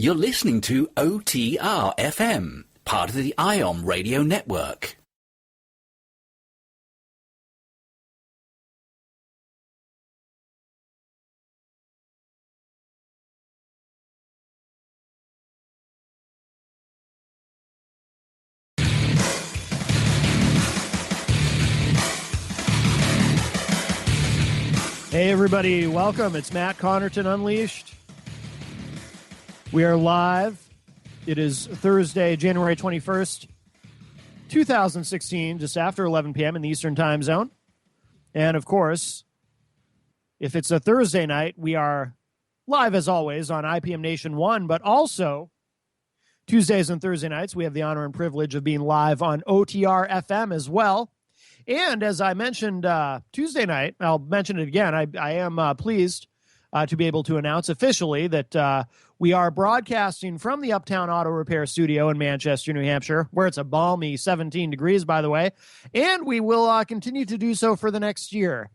You're listening to OTR FM, part of the IOM radio network. Hey everybody, welcome. It's Matt Connarton Unleashed. We are live. It is Thursday, January 21st, 2016, just after 11 p.m. in the Eastern Time Zone. And of course, if it's a Thursday night, we are live as always on IPM Nation 1, but also Tuesdays and Thursday nights, we have the honor and privilege of being live on OTR FM as well. And as I mentioned Tuesday night, I'll mention it again, I am pleased to be able to announce officially that we are broadcasting from the Uptown Auto Repair Studio in Manchester, New Hampshire, where it's a balmy 17 degrees, by the way, and we will continue to do so for the next year.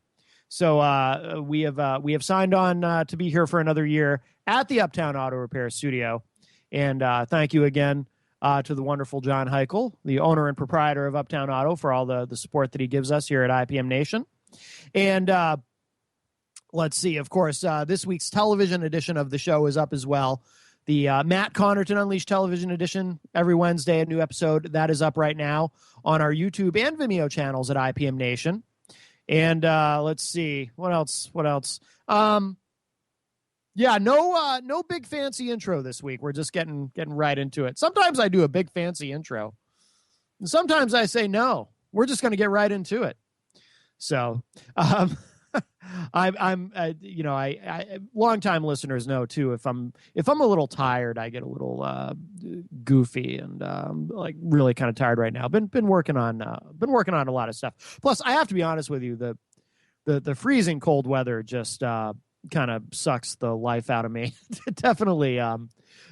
So we have signed on to be here for another year at the Uptown Auto Repair Studio, and thank you again to the wonderful John Heichel, the owner and proprietor of Uptown Auto, for all the support that he gives us here at IPM Nation. And let's see, of course, this week's television edition of the show is up as well. The Matt Connarton Unleashed television edition, every Wednesday, a new episode. That is up right now on our YouTube and Vimeo channels at IPM Nation. And let's see, what else? Yeah, no big fancy intro this week. We're just getting right into it. Sometimes I do a big fancy intro, and sometimes I say no. We're just going to get right into it. So, I'm longtime listeners know too. If I'm a little tired, I get a little goofy, and like really kind of tired right now. Been working on a lot of stuff. Plus, I have to be honest with you, the freezing cold weather just kind of sucks the life out of me. It definitely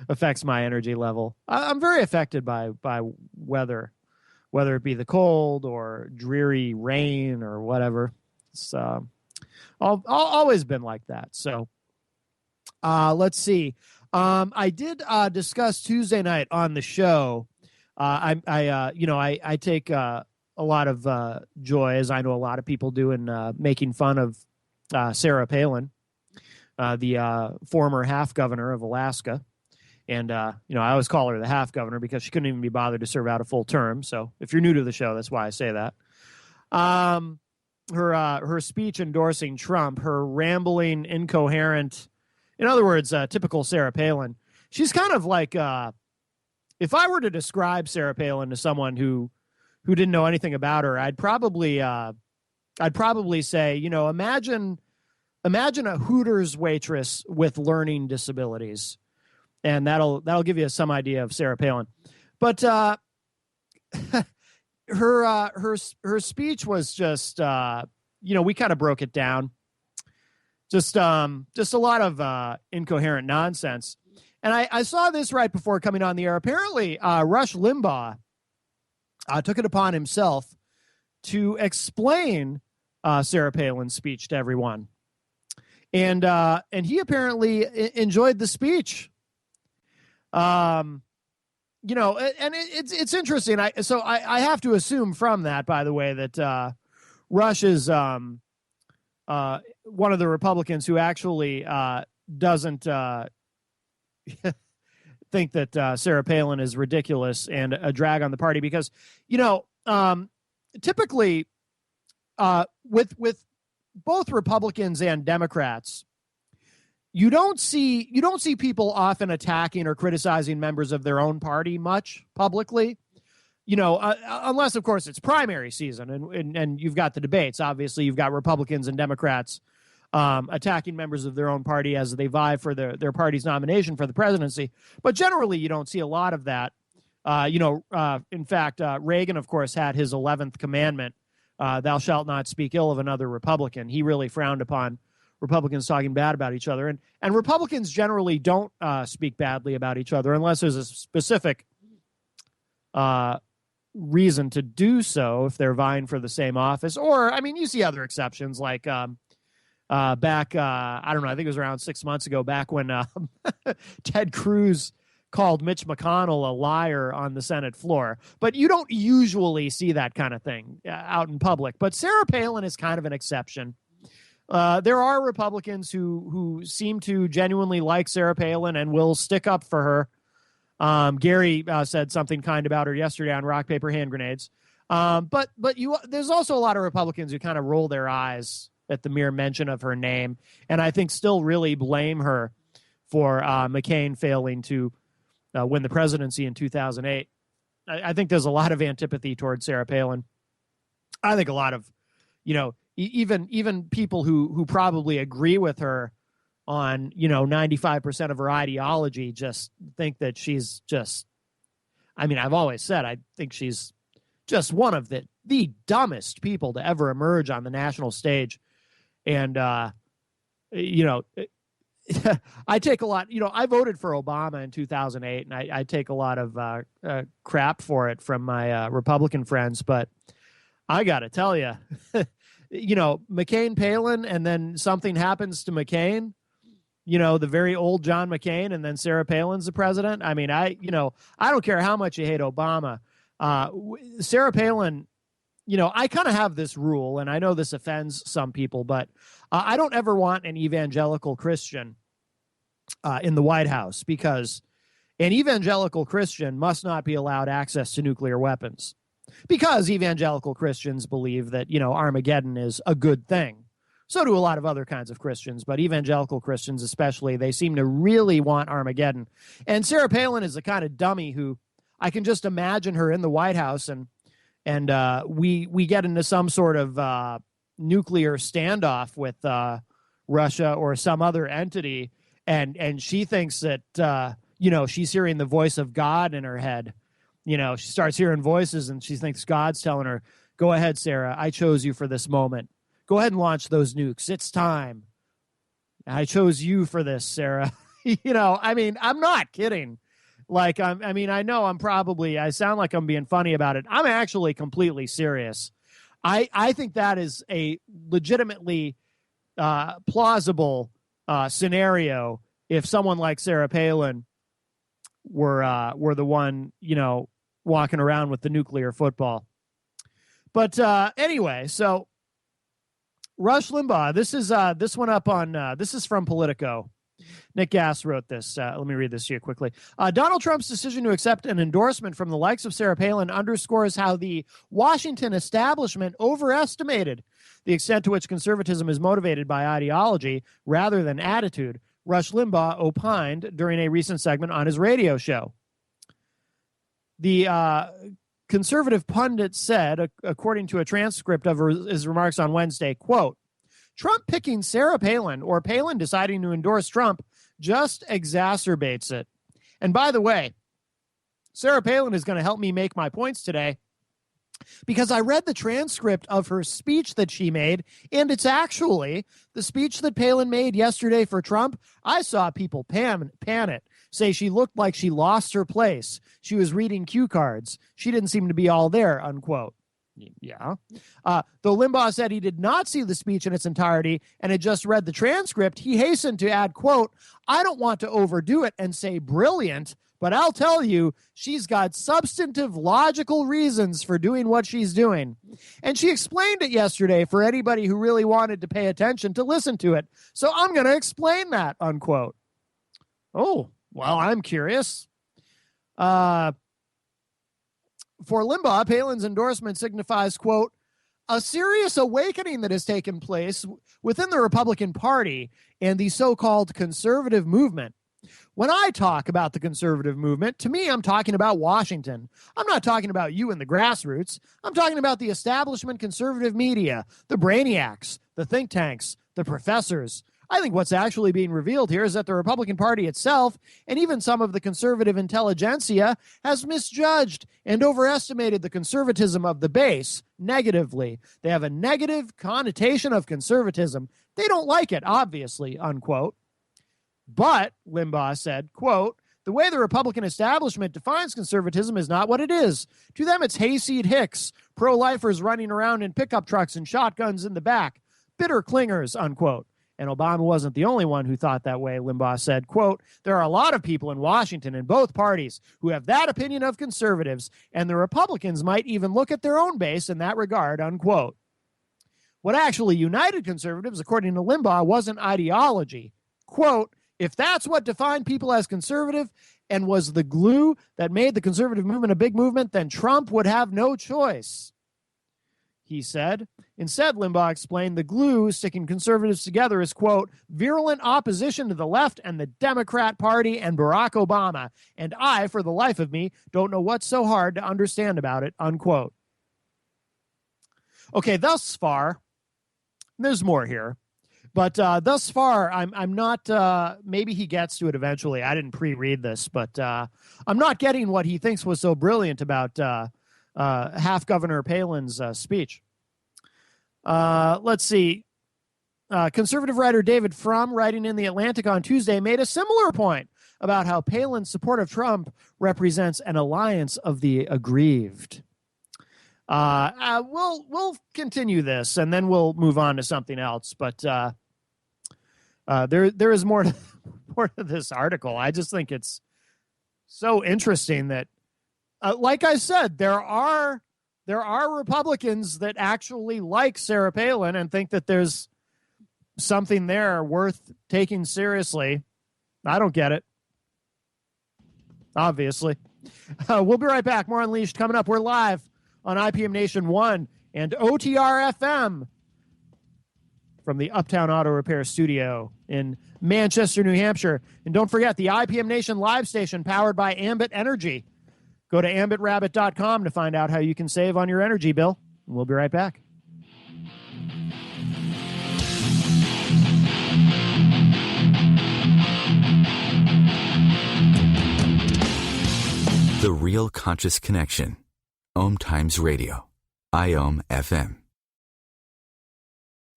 affects my energy level. I'm very affected by weather, whether it be the cold or dreary rain or whatever. It's always been like that. So let's see. I did discuss Tuesday night on the show. I take a lot of joy, as I know a lot of people do, in making fun of Sarah Palin, the former half governor of Alaska. And, I always call her the half governor because she couldn't even be bothered to serve out a full term. So if you're new to the show, that's why I say that. Her speech endorsing Trump, her rambling, incoherent, in other words, typical Sarah Palin. She's kind of like, if I were to describe Sarah Palin to someone who didn't know anything about her, I'd probably say, imagine a Hooters waitress with learning disabilities, and that'll give you some idea of Sarah Palin. But her speech was just we kind of broke it down, just a lot of incoherent nonsense. And I saw this right before coming on the air. Apparently, Rush Limbaugh took it upon himself to explain Sarah Palin's speech to everyone. And he apparently enjoyed the speech. And it's interesting. I have to assume from that, by the way, that Rush is one of the Republicans who actually doesn't think that Sarah Palin is ridiculous and a drag on the party, because typically with both Republicans and Democrats, you don't see people often attacking or criticizing members of their own party much publicly, unless, of course, it's primary season and you've got the debates. Obviously, you've got Republicans and Democrats attacking members of their own party as they vie for their party's nomination for the presidency. But generally, you don't see a lot of that. In fact, Reagan, of course, had his 11th commandment, thou shalt not speak ill of another Republican. He really frowned upon Republicans talking bad about each other. And Republicans generally don't speak badly about each other unless there's a specific reason to do so, if they're vying for the same office. Or, you see other exceptions, like back, I don't know, I think it was around 6 months ago, back when Ted Cruz called Mitch McConnell a liar on the Senate floor. But you don't usually see that kind of thing out in public. But Sarah Palin is kind of an exception. There are Republicans who seem to genuinely like Sarah Palin and will stick up for her. Gary said something kind about her yesterday on rock, paper, hand grenades. But there's also a lot of Republicans who kind of roll their eyes at the mere mention of her name, and I think still really blame her for McCain failing to win the presidency in 2008. I think there's a lot of antipathy towards Sarah Palin. I think a lot of, even people who probably agree with her on, 95% of her ideology just think that she's just, I've always said, I think she's just one of the dumbest people to ever emerge on the national stage. And, I take a lot, I voted for Obama in 2008, and I take a lot of crap for it from my Republican friends. But I got to tell you, McCain, Palin, and then something happens to McCain, the very old John McCain, and then Sarah Palin's the president. I don't care how much you hate Obama. Sarah Palin, I kind of have this rule, and I know this offends some people, but I don't ever want an evangelical Christian in the White House, because an evangelical Christian must not be allowed access to nuclear weapons, because evangelical Christians believe that, Armageddon is a good thing. So do a lot of other kinds of Christians, but evangelical Christians especially, they seem to really want Armageddon. And Sarah Palin is the kind of dummy who I can just imagine her in the White House, and we get into some sort of nuclear standoff with Russia or some other entity, and she thinks that she's hearing the voice of God in her head. She starts hearing voices, and she thinks God's telling her, "Go ahead, Sarah. I chose you for this moment. Go ahead and launch those nukes. It's time. I chose you for this, Sarah." I'm not kidding. Like, I know I sound like I'm being funny about it. I'm actually completely serious. I think that is a legitimately plausible scenario if someone like Sarah Palin were the one, walking around with the nuclear football. But anyway, so Rush Limbaugh, this one up on, this is from Politico. Nick Gass wrote this. Let me read this to you quickly. Donald Trump's decision to accept an endorsement from the likes of Sarah Palin underscores how the Washington establishment overestimated the extent to which conservatism is motivated by ideology rather than attitude, Rush Limbaugh opined during a recent segment on his radio show. The conservative pundit said, according to a transcript of his remarks on Wednesday, quote, "Trump picking Sarah Palin or Palin deciding to endorse Trump just exacerbates it. And by the way, Sarah Palin is going to help me make my points today, because I read the transcript of her speech that she made, and it's actually the speech that Palin made yesterday for Trump. I saw people pan it, say she looked like she lost her place. She was reading cue cards. She didn't seem to be all there," unquote. Yeah. Though Limbaugh said he did not see the speech in its entirety and had just read the transcript, he hastened to add, quote, "I don't want to overdo it and say brilliant, but I'll tell you, she's got substantive logical reasons for doing what she's doing. And she explained it yesterday for anybody who really wanted to pay attention to listen to it. So I'm going to explain that," unquote. Oh, well, I'm curious. For Limbaugh, Palin's endorsement signifies, quote, "a serious awakening that has taken place within the Republican Party and the so-called conservative movement. When I talk about the conservative movement, to me, I'm talking about Washington. I'm not talking about you in the grassroots. I'm talking about the establishment conservative media, the brainiacs, the think tanks, the professors. I think what's actually being revealed here is that the Republican Party itself, and even some of the conservative intelligentsia, has misjudged and overestimated the conservatism of the base negatively. They have a negative connotation of conservatism. They don't like it, obviously," unquote. But, Limbaugh said, quote, "the way the Republican establishment defines conservatism is not what it is. To them, it's hayseed hicks, pro-lifers running around in pickup trucks and shotguns in the back, bitter clingers," unquote. And Obama wasn't the only one who thought that way. Limbaugh said, quote, "There are a lot of people in Washington in both parties who have that opinion of conservatives, and the Republicans might even look at their own base in that regard," unquote. What actually united conservatives, according to Limbaugh, wasn't ideology. Quote, "If that's what defined people as conservative and was the glue that made the conservative movement a big movement, then Trump would have no choice," he said. Instead, Limbaugh explained, the glue sticking conservatives together is, quote, "virulent opposition to the left and the Democrat Party and Barack Obama. And I, for the life of me, don't know what's so hard to understand about it," unquote. Okay, thus far, there's more here. But thus far, I'm not, maybe he gets to it eventually. I didn't pre-read this, but I'm not getting what he thinks was so brilliant about half Governor Palin's speech. Let's see. Conservative writer David Frum, writing in The Atlantic on Tuesday, made a similar point about how Palin's support of Trump represents an alliance of the aggrieved. We'll continue this, and then we'll move on to something else. But there is more to this article. I just think it's so interesting that, like I said, there are Republicans that actually like Sarah Palin and think that there's something there worth taking seriously. I don't get it, obviously. We'll be right back. More Unleashed coming up. We're live on IPM Nation 1 and OTR FM from the Uptown Auto Repair Studio in Manchester, New Hampshire. And don't forget the IPM Nation live station powered by Ambit Energy. Go to ambitrabbit.com to find out how you can save on your energy bill. We'll be right back. The Real Conscious Connection. OMTimes Radio. IOM FM.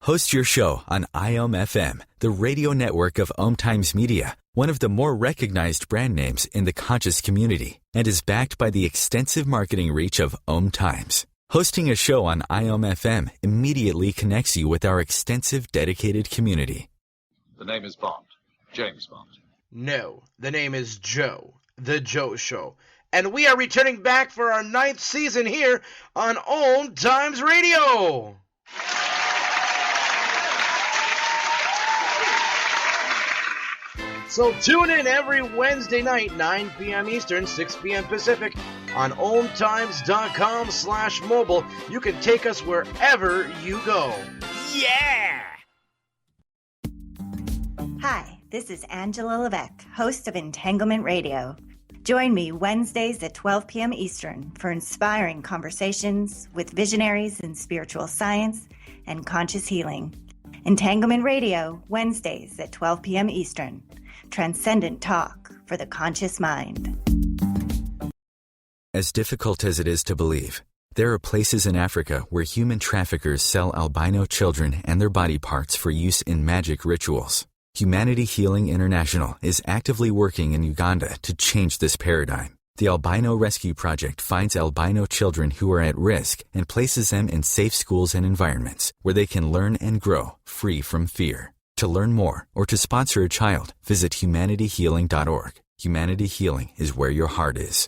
Host your show on IOM FM, the radio network of OMTimes Media, one of the more recognized brand names in the conscious community, and is backed by the extensive marketing reach of OMTimes. Hosting a show on IOM FM immediately connects you with our extensive dedicated community. The name is Bond. James Bond. No, the name is Joe. The Joe Show. And we are returning back for our 9th season here on OMTimes Radio. So tune in every Wednesday night, 9 p.m. Eastern, 6 p.m. Pacific, on OMTimes.com/mobile. You can take us wherever you go. Yeah! Hi, this is Angela Levesque, host of Entanglement Radio. Join me Wednesdays at 12 p.m. Eastern for inspiring conversations with visionaries in spiritual science and conscious healing. Entanglement Radio, Wednesdays at 12 p.m. Eastern. Transcendent talk for the conscious mind. As difficult as it is to believe, there are places in Africa where human traffickers sell albino children and their body parts for use in magic rituals. Humanity Healing International is actively working in Uganda to change this paradigm. The Albino Rescue Project finds albino children who are at risk and places them in safe schools and environments where they can learn and grow free from fear. To learn more or to sponsor a child, visit humanityhealing.org. Humanity Healing is where your heart is.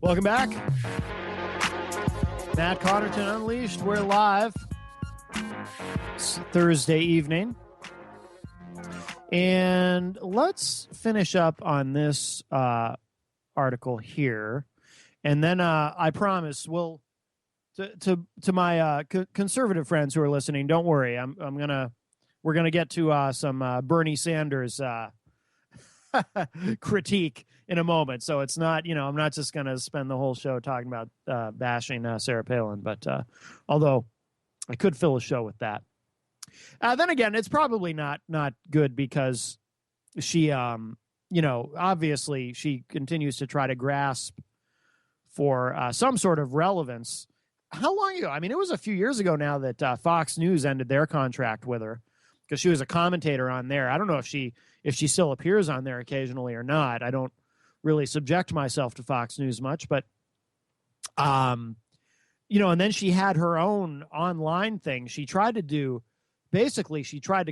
Welcome back. Matt Connarton Unleashed. We're live. It's Thursday evening. And let's finish up on this article here. And then I promise we'll to my conservative friends who are listening, don't worry. We're gonna get to some Bernie Sanders critique in a moment. So it's not, I'm not just gonna spend the whole show talking about bashing Sarah Palin, but although I could fill a show with that. Then again, it's probably not good because she, obviously she continues to try to grasp for some sort of relevance. How long ago? I mean, it was a few years ago now that Fox News ended their contract with her. because she was a commentator on there. I don't know if she still appears on there occasionally or not. I don't really subject myself to Fox News much, but and then she had her own online thing. She tried to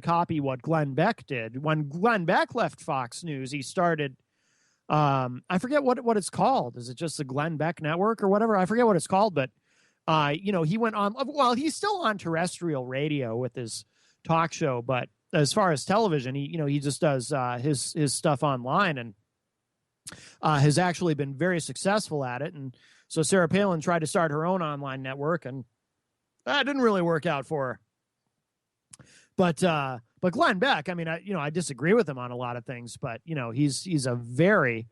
copy what Glenn Beck did. When Glenn Beck left Fox News, he started, I forget what it's called. Is it just the Glenn Beck Network or whatever? I forget what it's called, but, he went on, well, he's still on terrestrial radio with his talk show, but as far as television, he just does his stuff online and has actually been very successful at it. And so Sarah Palin tried to start her own online network, and that didn't really work out for her. But Glenn Beck, I mean, I disagree with him on a lot of things, but he's a very,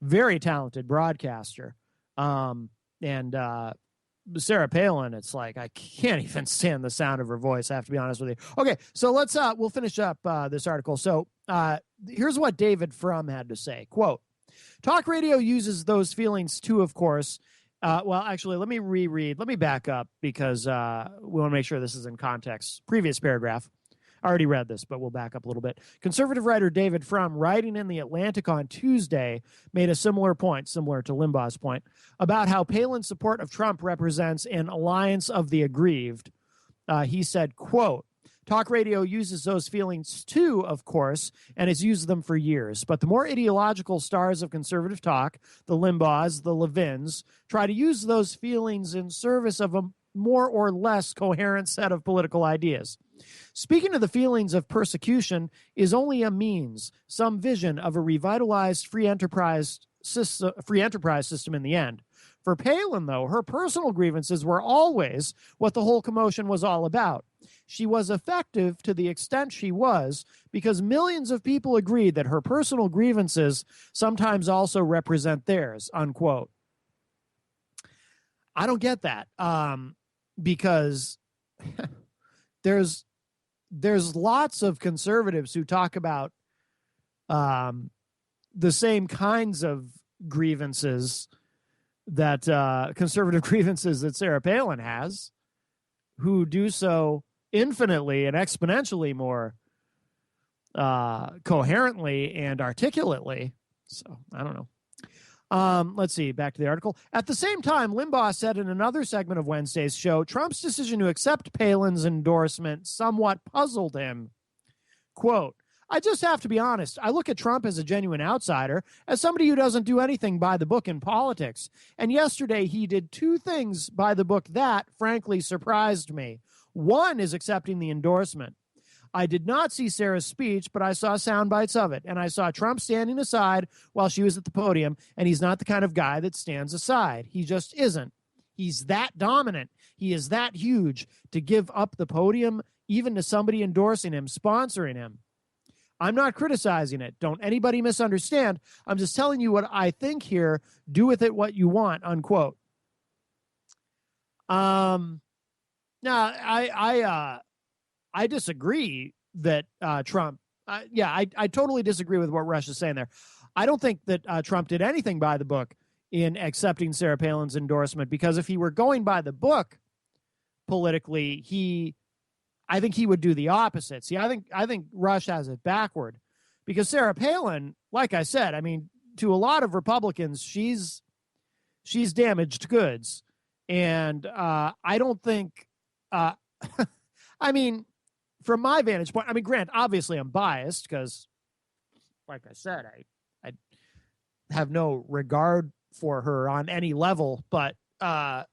very talented broadcaster. And Sarah Palin, it's like I can't even stand the sound of her voice. I have to be honest with you. Okay, so we'll finish up this article. So here's what David Frum had to say. Quote, talk radio uses those feelings too, of course. Well, actually, let me reread. Let me back up because we want to make sure this is in context. Previous paragraph. I already read this, but we'll back up a little bit. Conservative writer David Frum, writing in The Atlantic on Tuesday, made a similar point, similar to Limbaugh's point, about how Palin's support of Trump represents an alliance of the aggrieved. He said, quote, talk radio uses those feelings too, of course, and has used them for years. But the more ideological stars of conservative talk, the Limbaughs, the Levins, try to use those feelings in service of a more or less coherent set of political ideas. Speaking of the feelings of persecution is only a means, some vision of a revitalized free enterprise system in the end. For Palin, though, her personal grievances were always what the whole commotion was all about. She was effective to the extent she was because millions of people agreed that her personal grievances sometimes also represent theirs, unquote. I don't get that because there's lots of conservatives who talk about the same kinds of grievances that conservative grievances that Sarah Palin has, who do so infinitely and exponentially more coherently and articulately. So I don't know. Let's see, back to the article. At the same time, Limbaugh said in another segment of Wednesday's show, Trump's decision to accept Palin's endorsement somewhat puzzled him. Quote, I just have to be honest. I look at Trump as a genuine outsider, as somebody who doesn't do anything by the book in politics. And yesterday he did two things by the book that, frankly, surprised me. One is accepting the endorsement. I did not see Sarah's speech, but I saw sound bites of it. And I saw Trump standing aside while she was at the podium, and he's not the kind of guy that stands aside. He just isn't. He's that dominant. He is that huge to give up the podium even to somebody endorsing him, sponsoring him. I'm not criticizing it. Don't anybody misunderstand. I'm just telling you what I think here. Do with it what you want, unquote. Now, I disagree that Trump, I totally disagree with what Rush is saying there. I don't think that Trump did anything by the book in accepting Sarah Palin's endorsement, because if he were going by the book politically, I think he would do the opposite. See, I think Rush has it backward, because Sarah Palin, like I said, I mean, to a lot of Republicans, she's damaged goods. And I don't think, I mean, from my vantage point, I mean, Grant, obviously I'm biased because, like I said, I have no regard for her on any level, but I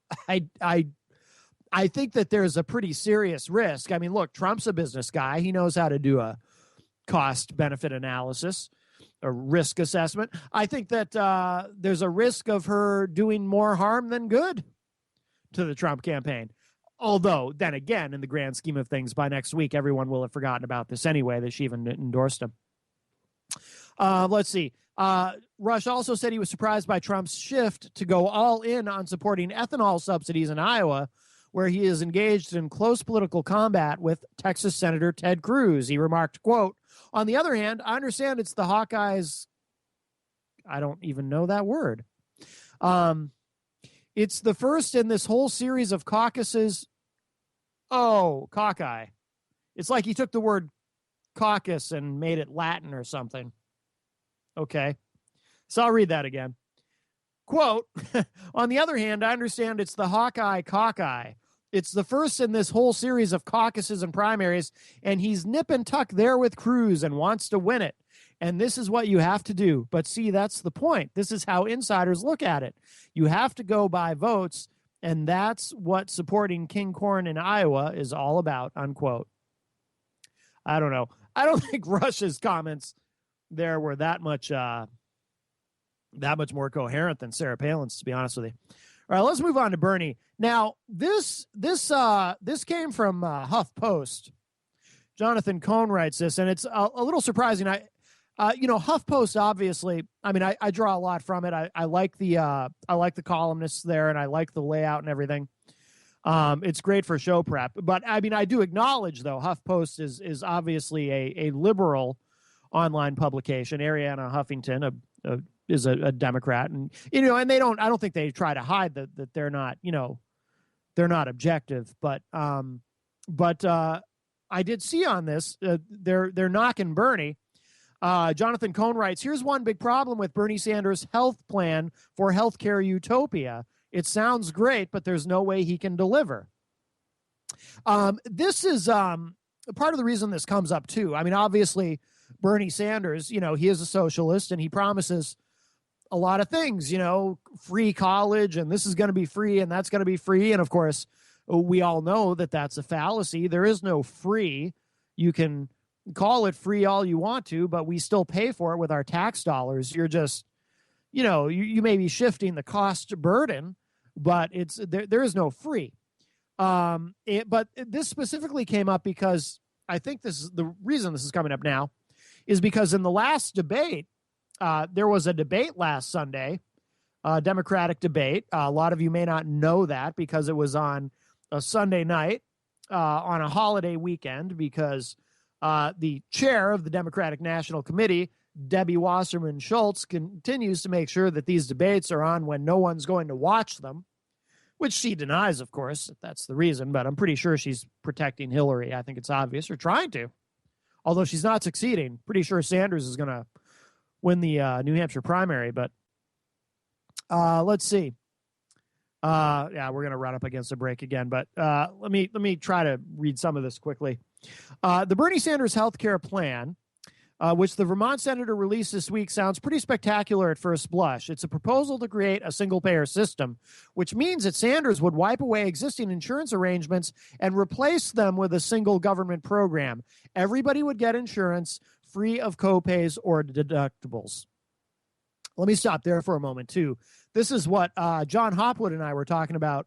think that there's a pretty serious risk. I mean, look, Trump's a business guy. He knows how to do a cost-benefit analysis, a risk assessment. I think that there's a risk of her doing more harm than good to the Trump campaign. Although, then again, in the grand scheme of things, by next week, everyone will have forgotten about this anyway, that she even endorsed him. Let's see. Rush also said he was surprised by Trump's shift to go all in on supporting ethanol subsidies in Iowa, where he is engaged in close political combat with Texas Senator Ted Cruz. He remarked, quote, on the other hand, I understand it's the Hawkeyes. I don't even know that word. It's the first in this whole series of caucuses. Oh, cockeye. It's like he took the word caucus and made it Latin or something. Okay. So I'll read that again. Quote, on the other hand, I understand it's the Hawkeye cockeye. It's the first in this whole series of caucuses and primaries, and he's nip and tuck there with Cruz and wants to win it. And this is what you have to do. But see, that's the point. This is how insiders look at it. You have to go by votes, and that's what supporting King Corn in Iowa is all about, unquote. I don't know. I don't think Rush's comments there were that much more coherent than Sarah Palin's, to be honest with you. All right, let's move on to Bernie. Now, this came from HuffPost. Jonathan Cohn writes this, and it's a little surprising. HuffPost, obviously, I mean, I draw a lot from it. I like the columnists there, and I like the layout and everything. It's great for show prep. But, I mean, I do acknowledge, though, HuffPost is obviously a liberal online publication. Ariana Huffington is a Democrat, and and I don't think they try to hide that they're not, they're not objective. But I did see on this they're knocking Bernie. Jonathan Cohn writes, here's one big problem with Bernie Sanders' health plan for healthcare utopia. It sounds great, but there's no way he can deliver. This is part of the reason this comes up, too. I mean, obviously, Bernie Sanders, he is a socialist, and he promises a lot of things, free college, and this is going to be free, and that's going to be free. And, of course, we all know that that's a fallacy. There is no free. You can call it free all you want to, but we still pay for it with our tax dollars. You're just, you may be shifting the cost burden, but there is no free. But this specifically came up because I think this is the reason this is coming up now is because in the last debate, there was a debate last Sunday, a Democratic debate. A lot of you may not know that because it was on a Sunday night on a holiday weekend because the chair of the Democratic National Committee, Debbie Wasserman Schultz, continues to make sure that these debates are on when no one's going to watch them, which she denies, of course, if that's the reason, but I'm pretty sure she's protecting Hillary. I think it's obvious, or trying to. Although she's not succeeding. Pretty sure Sanders is going to win the New Hampshire primary, but let's see. Yeah, we're going to run up against a break again, but let me try to read some of this quickly. The Bernie Sanders healthcare plan, which the Vermont senator released this week, sounds pretty spectacular at first blush. It's a proposal to create a single-payer system, which means that Sanders would wipe away existing insurance arrangements and replace them with a single government program. Everybody would get insurance free of copays or deductibles. Let me stop there for a moment, too. This is what John Hopwood and I were talking about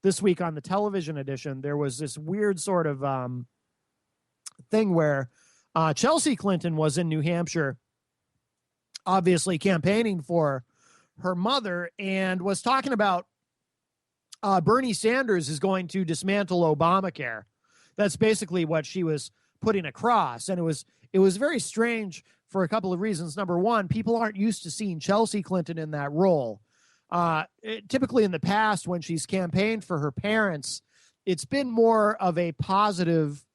this week on the television edition. There was this weird sort of thing where Chelsea Clinton was in New Hampshire, obviously campaigning for her mother, and was talking about Bernie Sanders is going to dismantle Obamacare. That's basically what she was putting across. And it was very strange for a couple of reasons. Number one, people aren't used to seeing Chelsea Clinton in that role. Typically in the past, when she's campaigned for her parents, it's been more of a positive.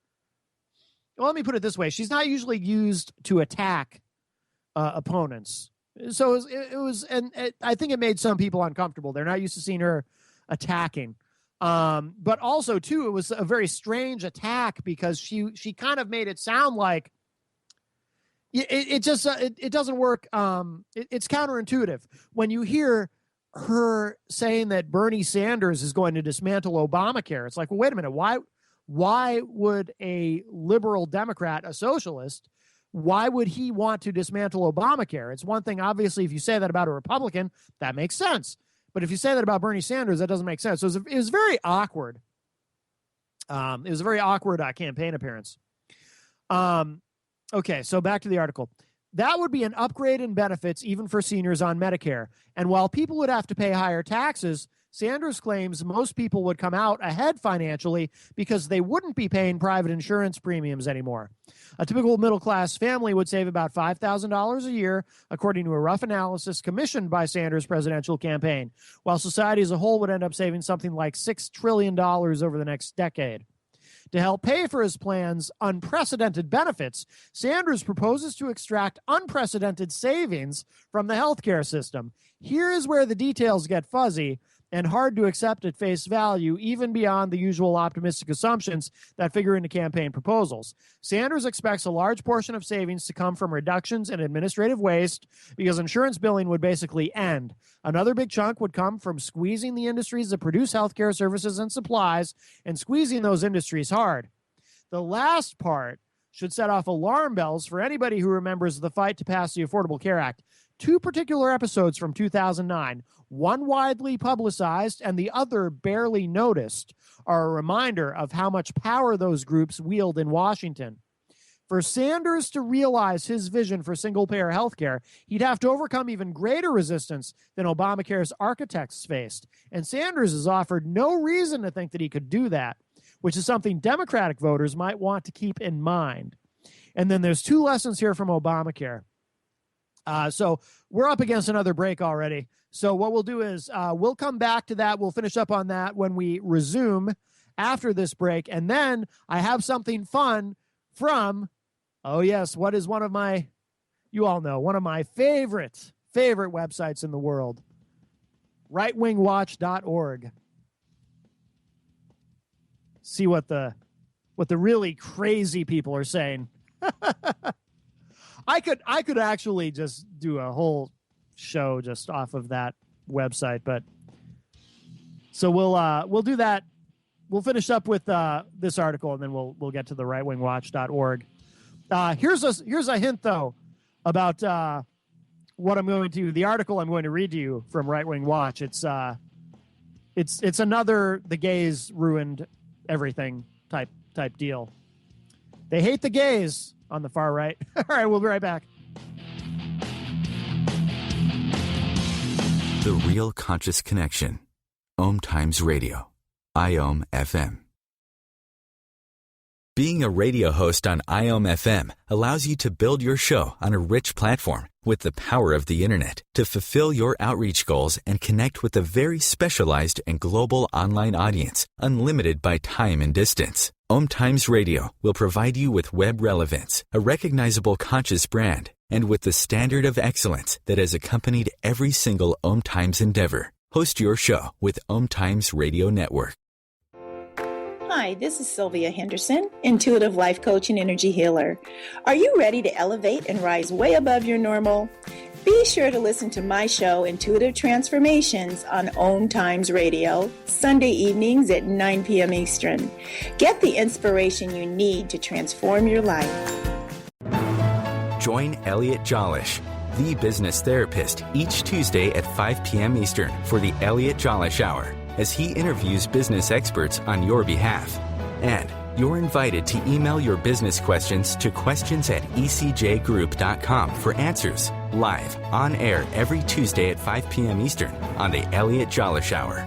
Well, let me put it this way. She's not usually used to attack opponents. So it was, and I think it made some people uncomfortable. They're not used to seeing her attacking. But also, too, it was a very strange attack because she kind of made it sound like it doesn't work. It's counterintuitive. When you hear her saying that Bernie Sanders is going to dismantle Obamacare, it's like, well, wait a minute. Why would a liberal Democrat, a socialist, why would he want to dismantle Obamacare? It's one thing, obviously, if you say that about a Republican, that makes sense. But if you say that about Bernie Sanders, that doesn't make sense. So it was very awkward. It was a very awkward campaign appearance. Okay, so back to the article. That would be an upgrade in benefits even for seniors on Medicare. And while people would have to pay higher taxes, Sanders claims most people would come out ahead financially because they wouldn't be paying private insurance premiums anymore. A typical middle-class family would save about $5,000 a year, according to a rough analysis commissioned by Sanders' presidential campaign, while society as a whole would end up saving something like $6 trillion over the next decade. To help pay for his plan's unprecedented benefits, Sanders proposes to extract unprecedented savings from the healthcare system. Here is where the details get fuzzy and hard to accept at face value, even beyond the usual optimistic assumptions that figure into campaign proposals. Sanders expects a large portion of savings to come from reductions in administrative waste because insurance billing would basically end. Another big chunk would come from squeezing the industries that produce healthcare services and supplies and squeezing those industries hard. The last part should set off alarm bells for anybody who remembers the fight to pass the Affordable Care Act. Two particular episodes from 2009, one widely publicized and the other barely noticed, are a reminder of how much power those groups wield in Washington. For Sanders to realize his vision for single-payer health care, he'd have to overcome even greater resistance than Obamacare's architects faced. And Sanders has offered no reason to think that he could do that, which is something Democratic voters might want to keep in mind. And then there's two lessons here from Obamacare. So we're up against another break already. So what we'll do is we'll come back to that. We'll finish up on that when we resume after this break. And then I have something fun from, oh yes, what is one of my, you all know, one of my favorite websites in the world, rightwingwatch.org. See what the really crazy people are saying. I could actually just do a whole show just off of that website, but so we'll do that. We'll finish up with this article, and then we'll get to the rightwingwatch.org. Here's a hint though about what I'm going to, the article I'm going to read to you from Right Wing Watch. It's another the gays ruined everything type deal. They hate the gays on the far right. All right, we'll be right back. The Real Conscious Connection. OMTimes Radio. IOM FM. Being a radio host on IOM FM allows you to build your show on a rich platform with the power of the internet to fulfill your outreach goals and connect with a very specialized and global online audience, unlimited by time and distance. OMTimes Radio will provide you with web relevance, a recognizable conscious brand, and with the standard of excellence that has accompanied every single OMTimes endeavor. Host your show with OMTimes Radio Network. Hi, this is Sylvia Henderson, intuitive life coach and energy healer. Are you ready to elevate and rise way above your normal? Be sure to listen to my show, Intuitive Transformations, on OMTimes Radio, Sunday evenings at 9 p.m. Eastern. Get the inspiration you need to transform your life. Join Elliot Jollish, the business therapist, each Tuesday at 5 p.m. Eastern for the Elliot Jollish Hour, as he interviews business experts on your behalf. And you're invited to email your business questions to questions@ecjgroup.com for answers, live, on air every Tuesday at 5 p.m. Eastern on the Elliot Jollish Hour.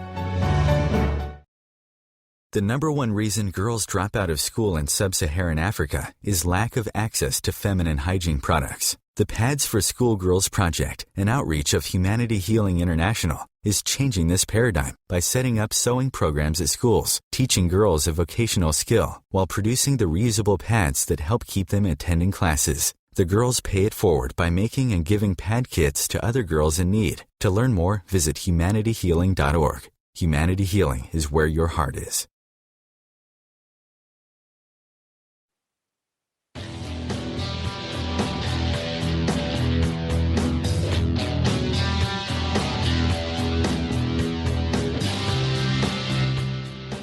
The number one reason girls drop out of school in sub-Saharan Africa is lack of access to feminine hygiene products. The Pads for Schoolgirls Project, an outreach of Humanity Healing International, is changing this paradigm by setting up sewing programs at schools, teaching girls a vocational skill while producing the reusable pads that help keep them attending classes. The girls pay it forward by making and giving pad kits to other girls in need. To learn more, visit humanityhealing.org. Humanity Healing is where your heart is.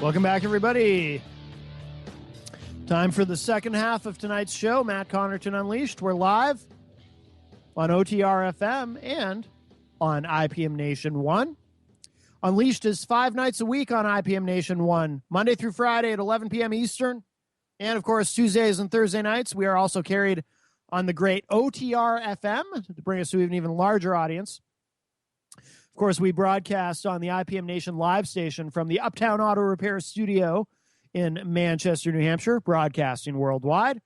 Welcome back, everybody. Time for the second half of tonight's show, Matt Connarton Unleashed. We're live on OTR FM and on IPM Nation 1. Unleashed is 5 nights a week on IPM Nation 1, Monday through Friday at 11 p.m. Eastern. And, of course, Tuesdays and Thursday nights. We are also carried on the great OTR FM to bring us to an even larger audience. Of course, we broadcast on the IPM Nation live station from the Uptown Auto Repair Studio in Manchester, New Hampshire, broadcasting worldwide.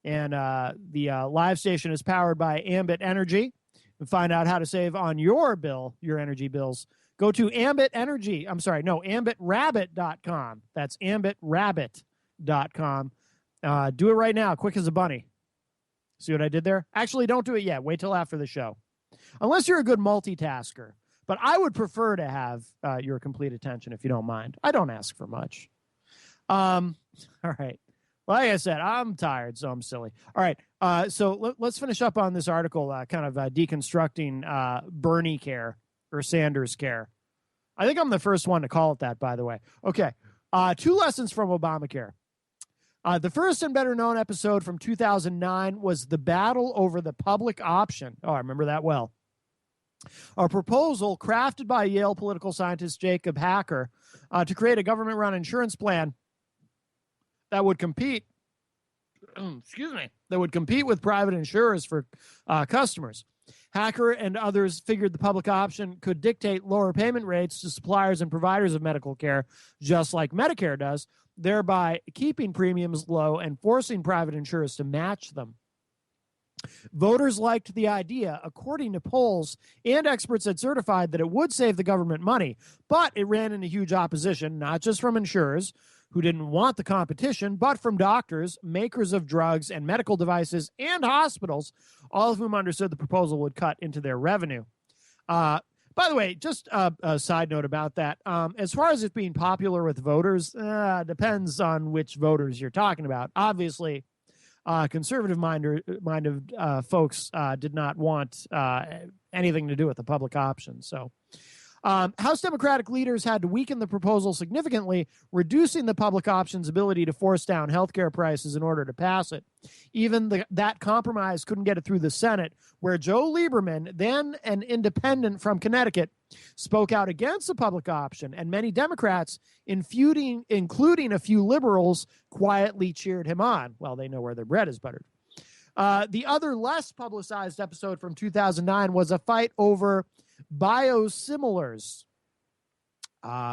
And the live station is powered by Ambit Energy. To find out how to save on your bill, your energy bills, go to ambitrabbit.com. That's ambitrabbit.com. OMTimes.com. Do it right now, quick as a bunny. See what I did there? Actually, don't do it yet. Wait till after the show. Unless you're a good multitasker. But I would prefer to have your complete attention if you don't mind. I don't ask for much. All right. Like I said, I'm tired, so I'm silly. All right. So let's finish up on this article, kind of deconstructing Bernie care or Sanders care. I think I'm the first one to call it that, by the way. Okay. 2 lessons from Obamacare. The first and better known episode from 2009 was the battle over the public option. Oh, I remember that well. A proposal crafted by Yale political scientist Jacob Hacker to create a government-run insurance plan that would compete, that would compete with private insurers for customers. Hacker and others figured the public option could dictate lower payment rates to suppliers and providers of medical care, just like Medicare does, thereby keeping premiums low and forcing private insurers to match them. Voters liked the idea, according to polls, and experts had certified that it would save the government money, but it ran into huge opposition, not just from insurers who didn't want the competition, but from doctors, makers of drugs and medical devices, and hospitals, all of whom understood the proposal would cut into their revenue. By the way, just a side note about that. As far as it being popular with voters, depends on which voters you're talking about. Obviously, conservative-minded folks did not want anything to do with the public option. So House Democratic leaders had to weaken the proposal significantly, reducing the public option's ability to force down healthcare prices in order to pass it. Even that compromise couldn't get it through the Senate, where Joe Lieberman, then an independent from Connecticut, spoke out against the public option, and many Democrats, including a few liberals, quietly cheered him on. Well, they know where their bread is buttered. The other less publicized episode from 2009 was a fight over biosimilars,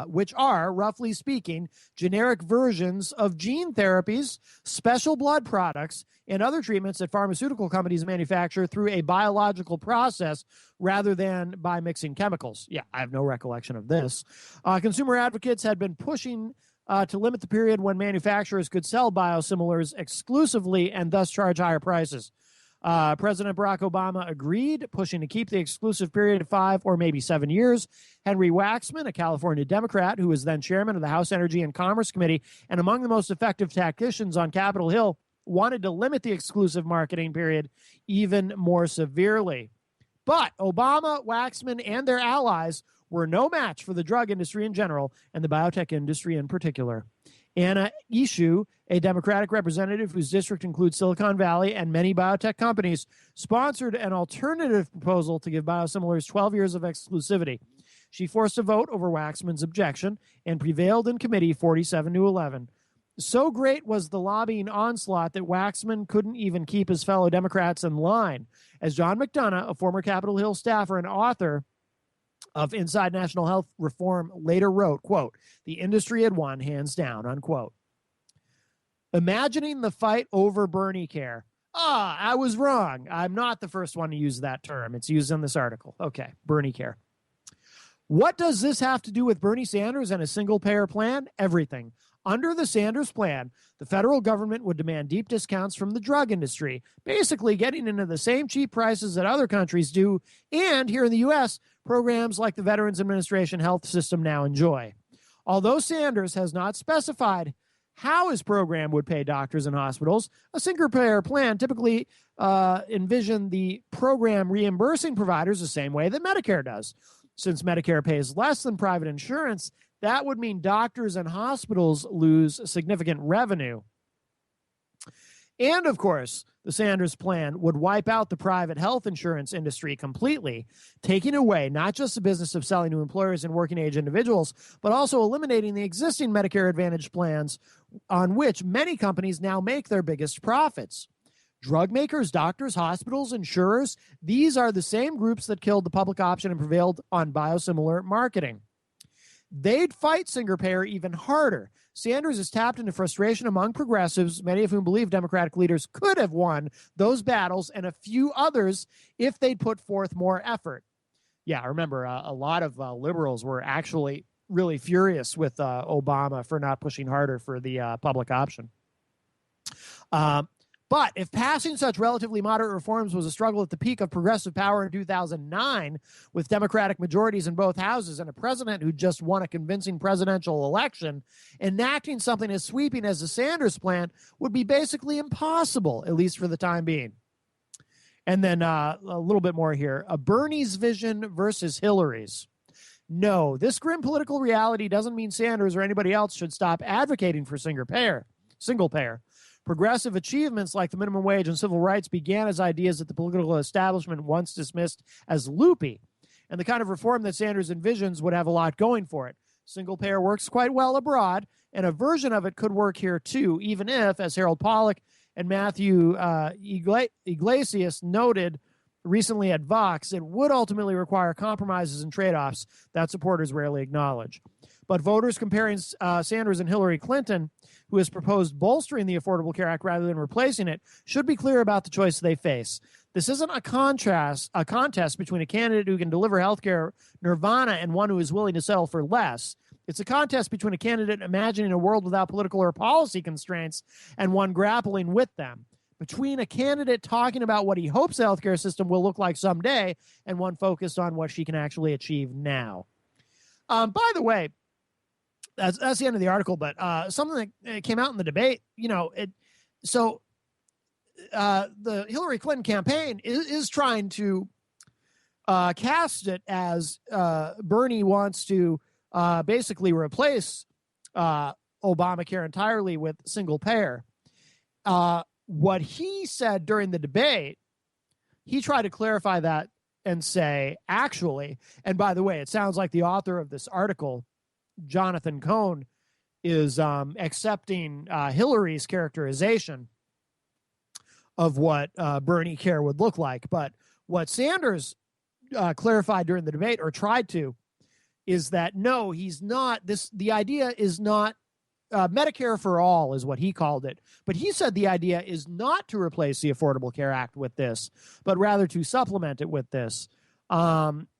which are, roughly speaking, generic versions of gene therapies, special blood products, and other treatments that pharmaceutical companies manufacture through a biological process rather than by mixing chemicals. Yeah, I have no recollection of this. Consumer advocates had been pushing to limit the period when manufacturers could sell biosimilars exclusively and thus charge higher prices. President Barack Obama agreed, pushing to keep the exclusive period of 5 or maybe 7 years. Henry Waxman, a California Democrat who was then chairman of the House Energy and Commerce Committee and among the most effective tacticians on Capitol Hill, wanted to limit the exclusive marketing period even more severely. But Obama, Waxman, and their allies were no match for the drug industry in general and the biotech industry in particular. Anna Eshoo, a Democratic representative whose district includes Silicon Valley and many biotech companies, sponsored an alternative proposal to give biosimilars 12 years of exclusivity. She forced a vote over Waxman's objection and prevailed in committee 47-11. So great was the lobbying onslaught that Waxman couldn't even keep his fellow Democrats in line. As John McDonough, a former Capitol Hill staffer and author of Inside National Health Reform, later wrote, quote, "The industry had won, hands down," unquote. Imagining the fight over Bernie care. I was wrong. I'm not the first one to use that term. It's used in this article. Okay, Bernie care. What does this have to do with Bernie Sanders and a single-payer plan? Everything. Under the Sanders plan, the federal government would demand deep discounts from the drug industry, basically getting into the same cheap prices that other countries do, and here in the U.S., programs like the Veterans Administration health system now enjoy. Although Sanders has not specified how his program would pay doctors and hospitals, a single-payer plan typically envisioned the program reimbursing providers the same way that Medicare does. Since Medicare pays less than private insurance, that would mean doctors and hospitals lose significant revenue. And, of course, the Sanders plan would wipe out the private health insurance industry completely, taking away not just the business of selling to employers and working-age individuals, but also eliminating the existing Medicare Advantage plans on which many companies now make their biggest profits. Drug makers, doctors, hospitals, insurers, these are the same groups that killed the public option and prevailed on biosimilar marketing. They'd fight single-payer even harder. Sanders has tapped into frustration among progressives, many of whom believe Democratic leaders could have won those battles and a few others if they'd put forth more effort. Yeah, I remember a lot of liberals were actually really furious with Obama for not pushing harder for the public option. But if passing such relatively moderate reforms was a struggle at the peak of progressive power in 2009, with Democratic majorities in both houses and a president who just won a convincing presidential election, enacting something as sweeping as the Sanders plan would be basically impossible, at least for the time being. And then a little bit more here. Bernie's vision versus Hillary's. No, this grim political reality doesn't mean Sanders or anybody else should stop advocating for single payer. Progressive achievements like the minimum wage and civil rights began as ideas that the political establishment once dismissed as loopy. And the kind of reform that Sanders envisions would have a lot going for it. Single payer works quite well abroad, and a version of it could work here too, even if, as Harold Pollack and Matthew Iglesias noted recently at Vox, it would ultimately require compromises and trade-offs that supporters rarely acknowledge. But voters comparing Sanders and Hillary Clinton, who has proposed bolstering the Affordable Care Act rather than replacing it, should be clear about the choice they face. This isn't a contest between a candidate who can deliver healthcare nirvana and one who is willing to settle for less. It's a contest between a candidate imagining a world without political or policy constraints and one grappling with them. Between a candidate talking about what he hopes the healthcare system will look like someday and one focused on what she can actually achieve now. By the way, that's the end of the article, but something that came out in the debate, the Hillary Clinton campaign is trying to cast it as Bernie wants to basically replace Obamacare entirely with single payer. What he said during the debate, he tried to clarify that and say, actually, and by the way, it sounds like the author of this article, Jonathan Cohn, is accepting Hillary's characterization of what Bernie care would look like. But what Sanders clarified during the debate, or tried to, is that no, he's not. The idea is not Medicare for all is what he called it. But he said the idea is not to replace the Affordable Care Act with this, but rather to supplement it with this,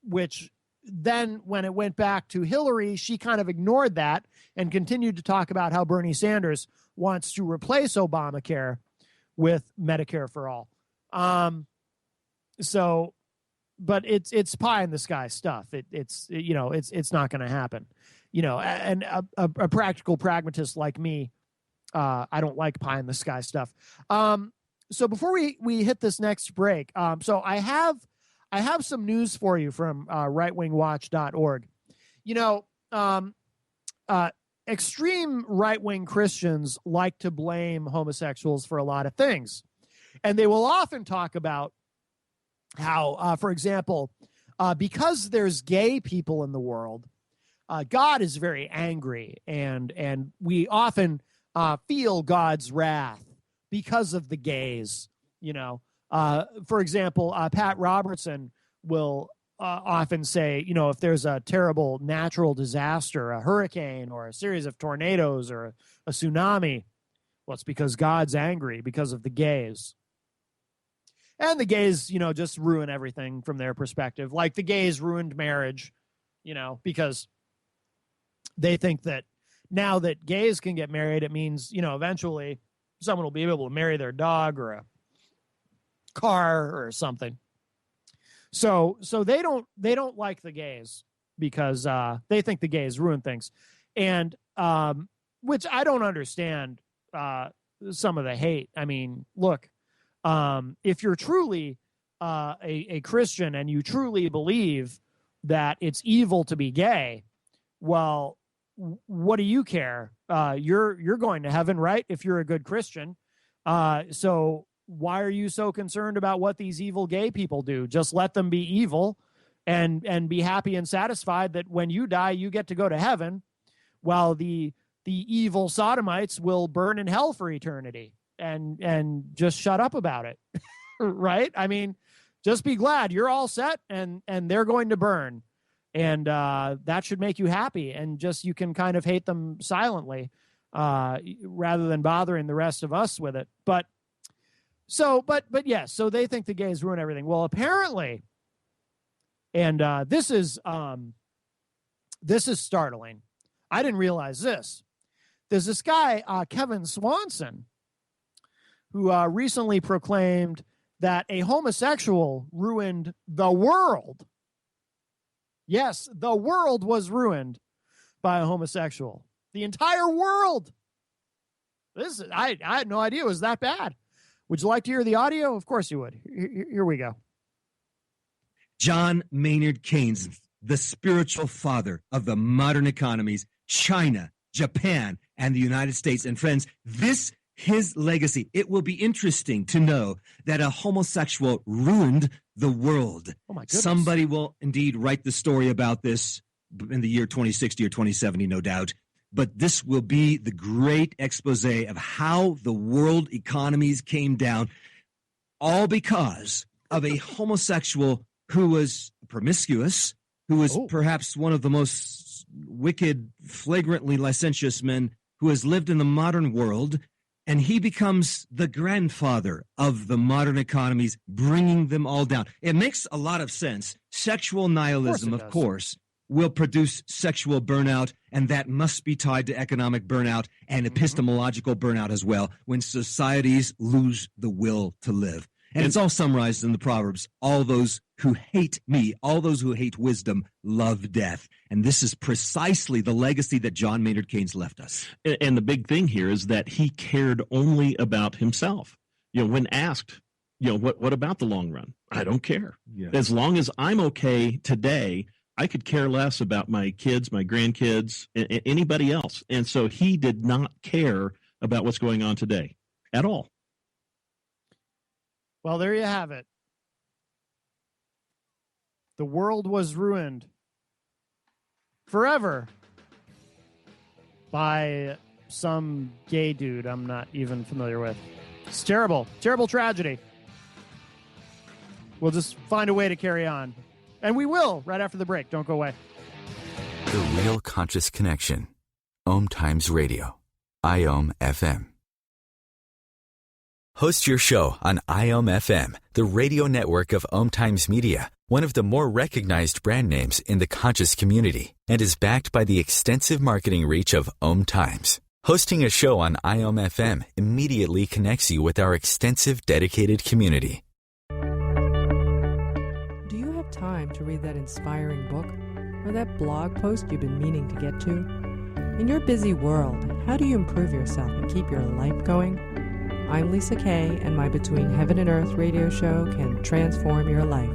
which then when it went back to Hillary, she kind of ignored that and continued to talk about how Bernie Sanders wants to replace Obamacare with Medicare for all. But it's pie in the sky stuff. It's not going to happen. And a practical pragmatist like me, I don't like pie in the sky stuff. So before we hit this next break, so I have some news for you from rightwingwatch.org. Extreme right-wing Christians like to blame homosexuals for a lot of things. And they will often talk about how, for example, because there's gay people in the world, God is very angry, and we often feel God's wrath because of the gays. For example, Pat Robertson will often say, if there's a terrible natural disaster, a hurricane or a series of tornadoes or a tsunami, well, it's because God's angry because of the gays. And the gays, just ruin everything from their perspective. Like the gays ruined marriage, because they think that now that gays can get married, it means, eventually someone will be able to marry their dog or a car or something. So they don't like the gays because they think the gays ruin things. And which I don't understand some of the hate. I mean, look, if you're truly a Christian and you truly believe that it's evil to be gay, well, what do you care? You're going to heaven, right? If you're a good Christian. So why are you so concerned about what these evil gay people do? Just let them be evil and be happy and satisfied that when you die, you get to go to heaven, while the evil sodomites will burn in hell for eternity. And just shut up about it, right? I mean, just be glad you're all set and they're going to burn. And that should make you happy. And just you can kind of hate them silently rather than bothering the rest of us with it. But yes, so they think the gays ruin everything. Well, apparently, and this is startling. I didn't realize this. There's this guy, Kevin Swanson, who recently proclaimed that a homosexual ruined the world. Yes, the world was ruined by a homosexual. The entire world. I had no idea it was that bad. Would you like to hear the audio? Of course you would. Here we go. John Maynard Keynes, the spiritual father of the modern economies, China, Japan, and the United States. And friends, his legacy. It will be interesting to know that a homosexual ruined the world. Oh my goodness. Somebody will indeed write the story about this in the year 2060 or 2070, no doubt. But this will be the great expose of how the world economies came down, all because of a homosexual who was promiscuous, who was perhaps one of the most wicked, flagrantly licentious men who has lived in the modern world. And he becomes the grandfather of the modern economies, bringing them all down. It makes a lot of sense. Sexual nihilism, of course, will produce sexual burnout, and that must be tied to economic burnout and epistemological burnout as well, when societies lose the will to live. And it's all summarized in the Proverbs. All those who hate me, all those who hate wisdom, love death. And this is precisely the legacy that John Maynard Keynes left us. And the big thing here is that he cared only about himself. When asked, what about the long run? I don't care. Yes. As long as I'm okay today, I could care less about my kids, my grandkids, anybody else. And so he did not care about what's going on today at all. Well, there you have it. The world was ruined forever by some gay dude I'm not even familiar with. It's terrible, terrible tragedy. We'll just find a way to carry on. And we will right after the break. Don't go away. The Real Conscious Connection. OMTimes Radio. IOM FM. Host your show on IOM FM, the radio network of OMTimes Media, one of the more recognized brand names in the conscious community, and is backed by the extensive marketing reach of OMTimes. Hosting a show on IOM FM immediately connects you with our extensive dedicated community. Do you have time to read that inspiring book or that blog post you've been meaning to get to? In your busy world, how do you improve yourself and keep your life going? I'm Lisa Kay, and my Between Heaven and Earth radio show can transform your life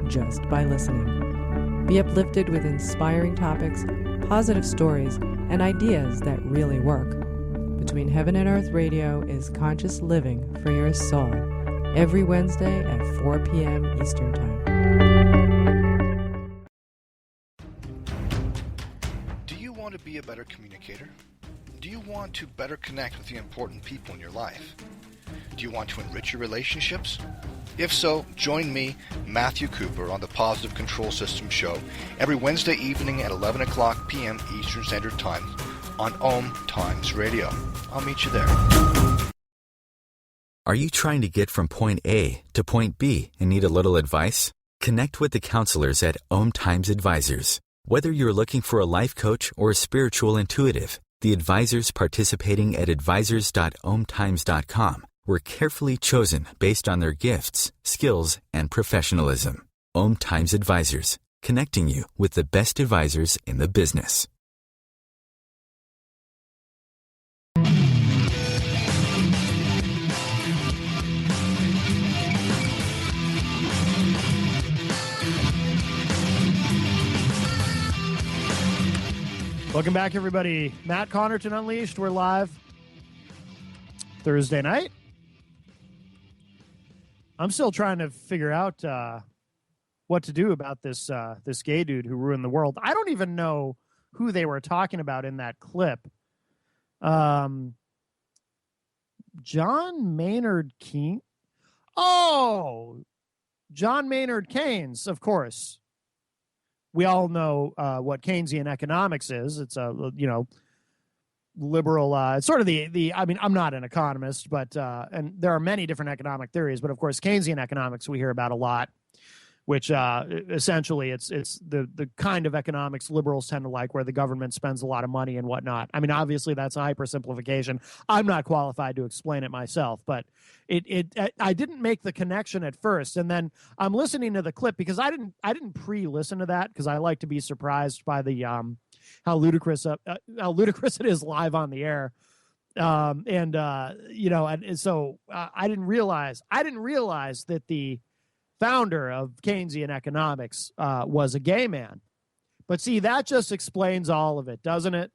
just by listening. Be uplifted with inspiring topics, positive stories, and ideas that really work. Between Heaven and Earth radio is conscious living for your soul, every Wednesday at 4 p.m. Eastern Time. Do you want to be a better communicator? Do you want to better connect with the important people in your life? Do you want to enrich your relationships? If so, join me, Matthew Cooper, on the Positive Control System Show every Wednesday evening at 11 o'clock p.m. Eastern Standard Time on OMTimes Radio. I'll meet you there. Are you trying to get from point A to point B and need a little advice? Connect with the counselors at OMTimes Advisors. Whether you're looking for a life coach or a spiritual intuitive, the advisors participating at advisors.omtimes.com were carefully chosen based on their gifts, skills, and professionalism. OMTimes Advisors, connecting you with the best advisors in the business. Welcome back, everybody. Matt Connarton Unleashed. We're live Thursday night. I'm still trying to figure out what to do about this gay dude who ruined the world. I don't even know who they were talking about in that clip. John Maynard Keynes. Oh, John Maynard Keynes, of course. We all know what Keynesian economics is. It's a, liberal, it's sort of I mean, I'm not an economist, but, and there are many different economic theories, but of course, Keynesian economics we hear about a lot, which essentially it's the kind of economics liberals tend to like, where the government spends a lot of money and whatnot. I mean, obviously that's a hypersimplification. I'm not qualified to explain it myself, but I didn't make the connection at first, and then I'm listening to the clip because I didn't pre-listen to that because I like to be surprised by the how ludicrous it is live on the air. And so I didn't realize that the founder of Keynesian economics was a gay man. But see, that just explains all of it, doesn't it?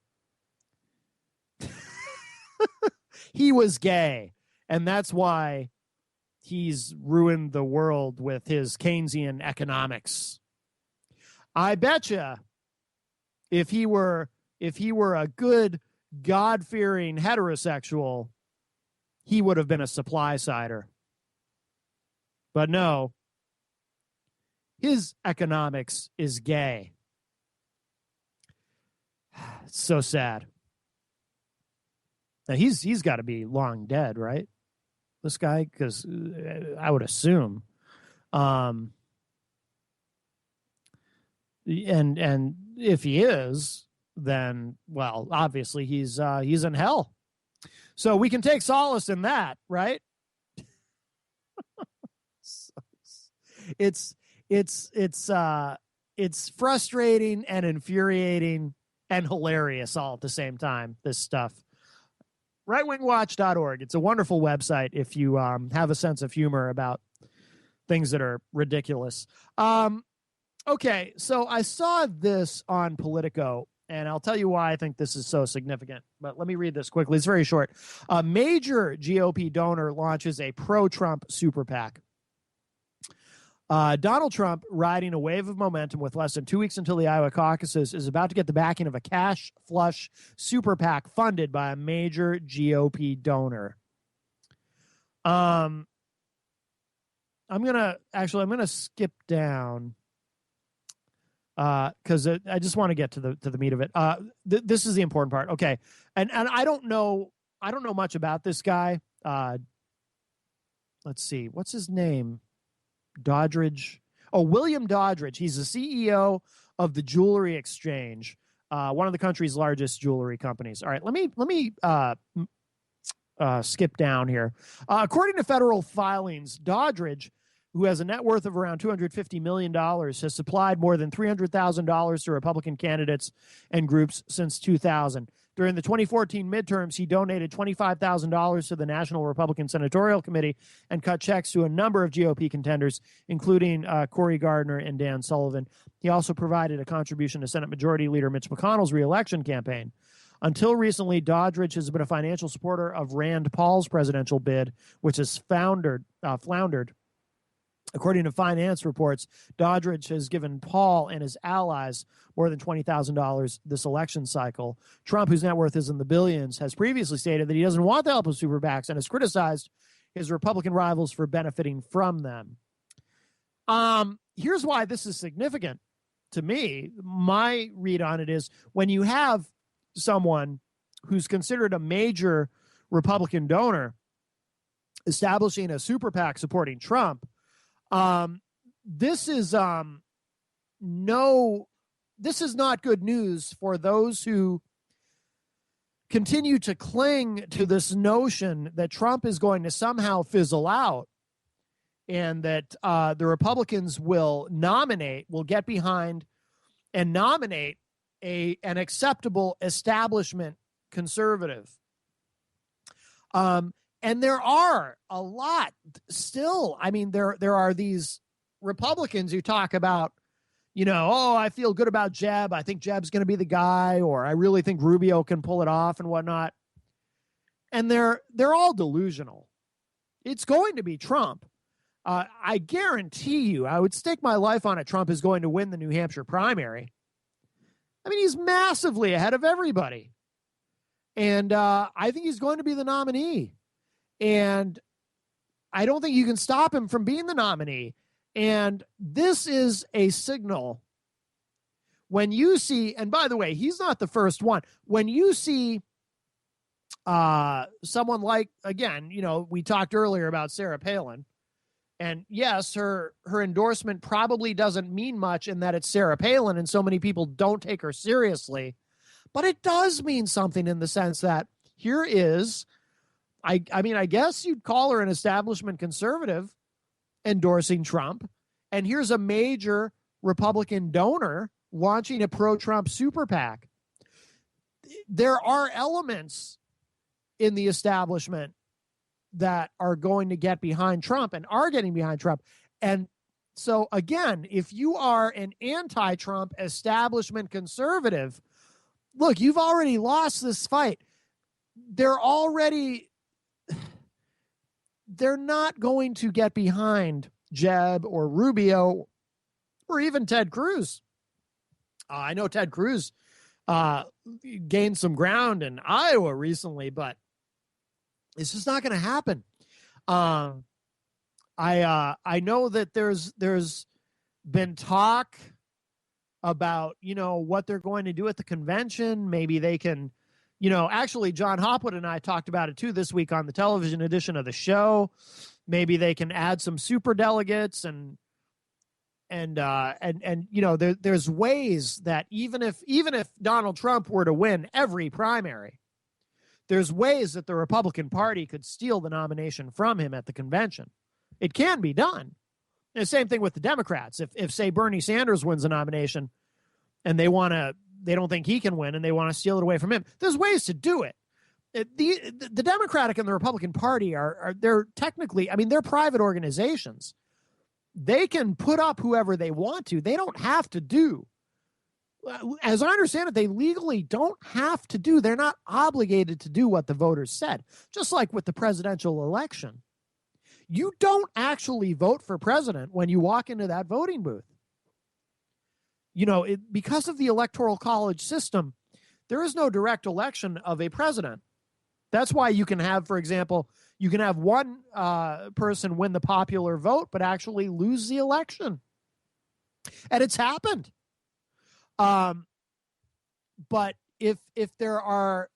He was gay, and that's why he's ruined the world with his Keynesian economics. I betcha if he were a good, God-fearing heterosexual, he would have been a supply-sider. But no, his economics is gay. It's so sad. Now he's got to be long dead, right? This guy, because I would assume. And if he is, then, well, obviously he's in hell. So we can take solace in that, right? It's frustrating and infuriating and hilarious all at the same time, this stuff. rightwingwatch.org. It's a wonderful website if you have a sense of humor about things that are ridiculous. Okay, so I saw this on Politico, and I'll tell you why I think this is so significant. But let me read this quickly. It's very short. A major GOP donor launches a pro-Trump super PAC. Donald Trump, riding a wave of momentum with less than 2 weeks until the Iowa caucuses, is about to get the backing of a cash flush super PAC funded by a major GOP donor. I'm gonna skip down because I just want to get to the meat of it. This is the important part. Okay, and I don't know much about this guy. Let's see, what's his name? Doddridge. Oh, William Doddridge. He's the CEO of the Jewelry Exchange, one of the country's largest jewelry companies. All right, let me skip down here. According to federal filings, Doddridge, who has a net worth of around $250 million, has supplied more than $300,000 to Republican candidates and groups since 2000. During the 2014 midterms, he donated $25,000 to the National Republican Senatorial Committee and cut checks to a number of GOP contenders, including Cory Gardner and Dan Sullivan. He also provided a contribution to Senate Majority Leader Mitch McConnell's reelection campaign. Until recently, Doddridge has been a financial supporter of Rand Paul's presidential bid, which has floundered. According to finance reports, Doddridge has given Paul and his allies more than $20,000 this election cycle. Trump, whose net worth is in the billions, has previously stated that he doesn't want the help of super PACs and has criticized his Republican rivals for benefiting from them. Here's why this is significant to me. My read on it is when you have someone who's considered a major Republican donor establishing a super PAC supporting Trump, this is not good news for those who continue to cling to this notion that Trump is going to somehow fizzle out and that the Republicans will get behind and nominate an acceptable establishment conservative. And there are a lot still. I mean, there are these Republicans who talk about, I feel good about Jeb. I think Jeb's going to be the guy, or I really think Rubio can pull it off and whatnot. And they're all delusional. It's going to be Trump. I guarantee you, I would stake my life on it, Trump is going to win the New Hampshire primary. I mean, he's massively ahead of everybody. And I think he's going to be the nominee. And I don't think you can stop him from being the nominee. And this is a signal when you see, and by the way, he's not the first one. When you see someone like, again, we talked earlier about Sarah Palin, And yes, her endorsement probably doesn't mean much in that it's Sarah Palin and so many people don't take her seriously. But it does mean something in the sense that here is, I mean, I guess you'd call her an establishment conservative endorsing Trump. And here's a major Republican donor launching a pro-Trump super PAC. There are elements in the establishment that are going to get behind Trump and are getting behind Trump. And so, again, if you are an anti-Trump establishment conservative, look, you've already lost this fight. They're not going to get behind Jeb or Rubio or even Ted Cruz. I know Ted Cruz gained some ground in Iowa recently, but it's just not going to happen. I know that there's been talk about, what they're going to do at the convention. Maybe they can, actually John Hopwood and I talked about it too this week on the television edition of the show. Maybe they can add some super delegates and there's ways that even if Donald Trump were to win every primary, there's ways that the Republican Party could steal the nomination from him at the convention. It can be done. And the same thing with the Democrats. If say Bernie Sanders wins a nomination and they don't think he can win and they want to steal it away from him, there's ways to do it. The Democratic and the Republican Party they're technically, they're private organizations. They can put up whoever they want to. They don't have to do. As I understand it, they legally don't have to do. They're not obligated to do what the voters said. Just like with the presidential election. You don't actually vote for president when you walk into that voting booth. Because of the Electoral College system, there is no direct election of a president. That's why you can have, for example, one person win the popular vote, but actually lose the election. And it's happened. But if there are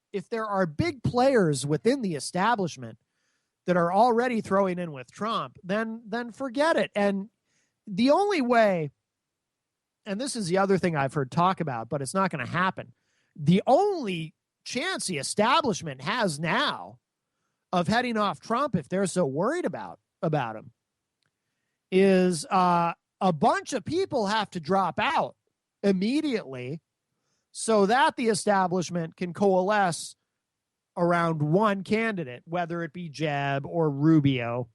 big players within the establishment that are already throwing in with Trump, then forget it. And the only way, and this is the other thing I've heard talk about, but it's not going to happen. The only chance the establishment has now of heading off Trump, if they're so worried about him, is a bunch of people have to drop out immediately so that the establishment can coalesce around one candidate, whether it be Jeb or Rubio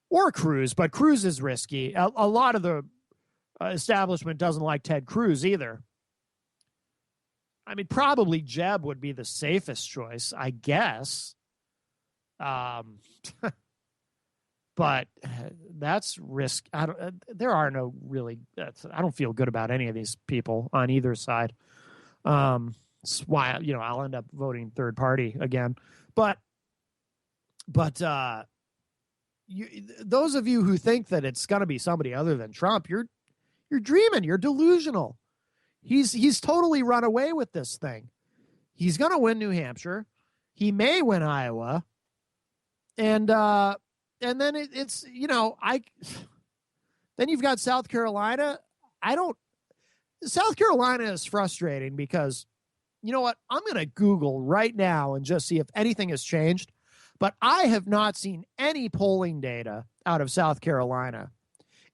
or Cruz. But Cruz is risky. A lot of the establishment doesn't like Ted Cruz either. Probably Jeb would be the safest choice, I guess. But that's risk. I don't feel good about any of these people on either side. That's why, I'll end up voting third party again. But those of you who think that it's going to be somebody other than Trump, you're dreaming. You're delusional. He's totally run away with this thing. He's going to win New Hampshire. He may win Iowa. And then then you've got South Carolina. South Carolina is frustrating because, you know what? I'm going to Google right now and just see if anything has changed. But I have not seen any polling data out of South Carolina.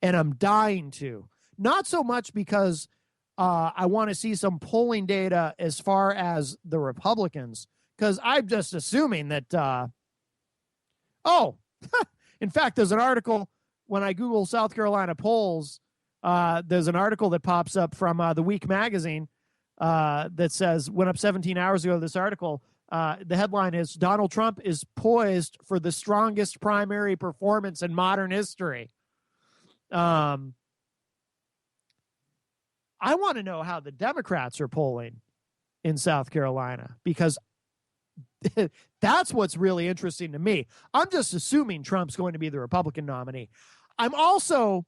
And I'm dying to. Not so much because I want to see some polling data as far as the Republicans, because I'm just assuming that, in fact, there's an article when I Google South Carolina polls, there's an article that pops up from The Week magazine that says, went up 17 hours ago, this article, the headline is, Donald Trump is poised for the strongest primary performance in modern history. I want to know how the Democrats are polling in South Carolina, because that's what's really interesting to me. I'm just assuming Trump's going to be the Republican nominee. I'm also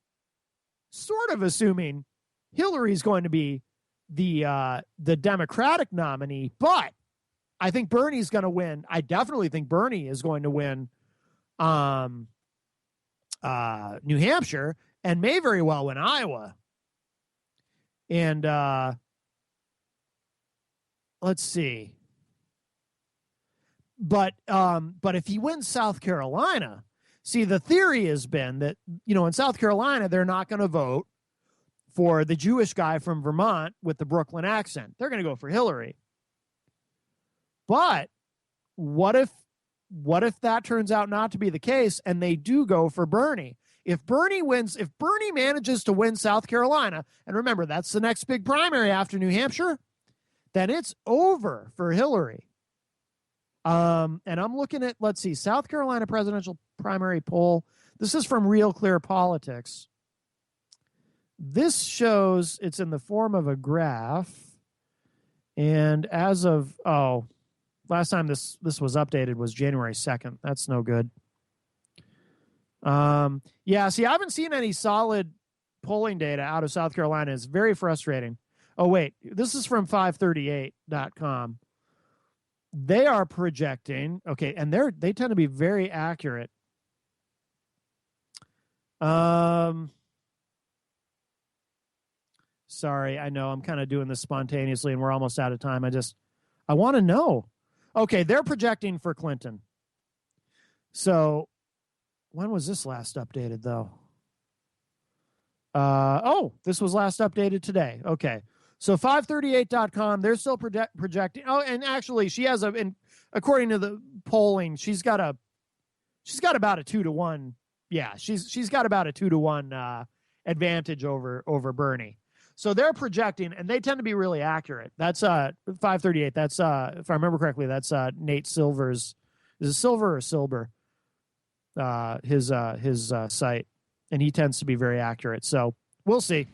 sort of assuming Hillary's going to be the Democratic nominee, but I think Bernie's going to win. I definitely think Bernie is going to win New Hampshire and may very well win Iowa. And let's see. But if he wins South Carolina, see, the theory has been that, in South Carolina, they're not going to vote for the Jewish guy from Vermont with the Brooklyn accent. They're going to go for Hillary. But what if that turns out not to be the case and they do go for Bernie? If Bernie manages to win South Carolina, and remember, that's the next big primary after New Hampshire, then it's over for Hillary. And I'm looking at, let's see, South Carolina presidential primary poll. This is from Real Clear Politics. This shows it's in the form of a graph. And as of, last time this was updated was January 2nd. That's no good. Yeah, see, I haven't seen any solid polling data out of South Carolina. It's very frustrating. Oh, wait, this is from 538.com. They are projecting, okay, and they tend to be very accurate. Sorry, I know I'm kind of doing this spontaneously and we're almost out of time. I want to know. Okay, they're projecting for Clinton. So when was this last updated, though? This was last updated today. Okay. So 538.com, they're still projecting. Oh, and actually, she has according to the polling, she's got about a 2-to-1. Yeah, she's got about a 2-to-1 advantage over Bernie. So they're projecting, and they tend to be really accurate. That's 538. That's if I remember correctly, that's Nate Silver's. Is it Silver or Silber? His site, and he tends to be very accurate. So we'll see.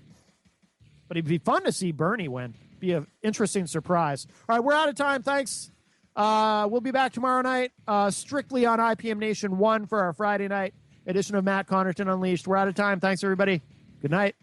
But it'd be fun to see Bernie win. Be an interesting surprise. All right, we're out of time. Thanks. We'll be back tomorrow night, strictly on IPM Nation 1 for our Friday night edition of Matt Connarton Unleashed. We're out of time. Thanks, everybody. Good night.